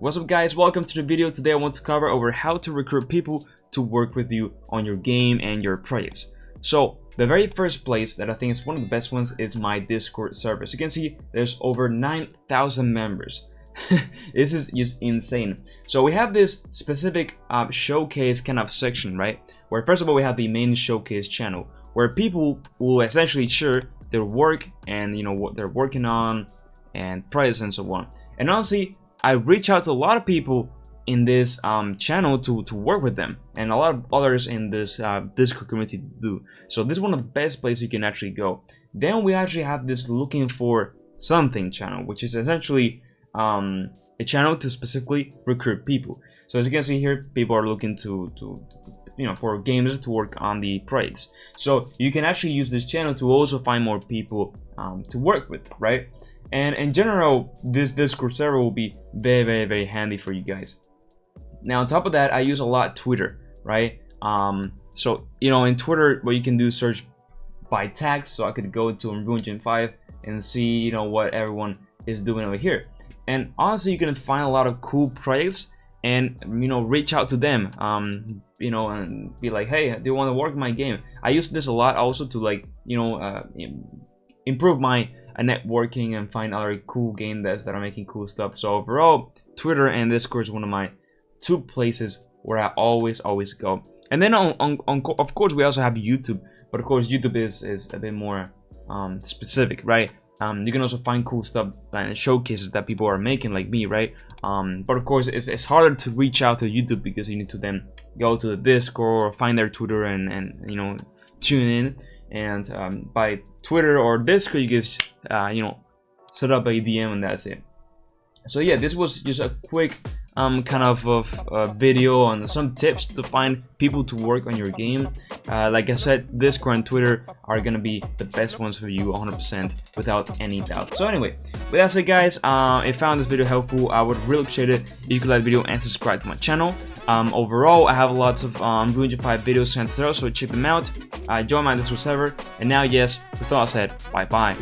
What's up guys, welcome to the video. Today I want to cover over how to recruit people to work with you on your game and your projects. So the very first place that I think is one of the best ones is my Discord server. As you can see, there's over 9,000 members. This is just insane. So we have this specific showcase kind of section, right? Where first of all we have the main showcase channel where people will essentially share their work and what they're working on and projects and so on. And honestly, I reach out to a lot of people in this channel to work with them, and a lot of others in this Discord community do. So this is one of the best places you can actually go. Then we actually have this looking for something channel, which is essentially a channel to specifically recruit people. So as you can see here, people are looking to for gamers to work on the projects. So you can actually use this channel to also find more people to work with, right? And in general, this Discord server will be very handy for you guys. Now on top of that, I use a lot Twitter, right? So in Twitter, what you can do is search by tags. So I could go to Unreal Engine 5 and see what everyone is doing over here. And honestly, you can find a lot of cool projects and reach out to them, and be like, hey, do you want to work my game? I use this a lot also to improve my networking and find other cool game devs that are making cool stuff. So overall, Twitter and Discord is one of my two places where I always go. And then of course we also have YouTube, but of course YouTube is a bit more specific, right? You can also find cool stuff and showcases that people are making, like me, right? But of course it's harder to reach out to YouTube because you need to then go to the Discord or find their Twitter and tune in. And by Twitter or Discord, you just set up a DM and that's it. So yeah, this was just a quick kind of video on some tips to find people to work on your game. Like I said, Discord and Twitter are gonna be the best ones for you 100% without any doubt. So anyway, with that said guys, if you found this video helpful, I would really appreciate it if you could like the video and subscribe to my channel. Overall, I have lots of Unreal Engine 5 videos sent through, so check them out. Join my Discord server. And now, yes, with all said, bye bye.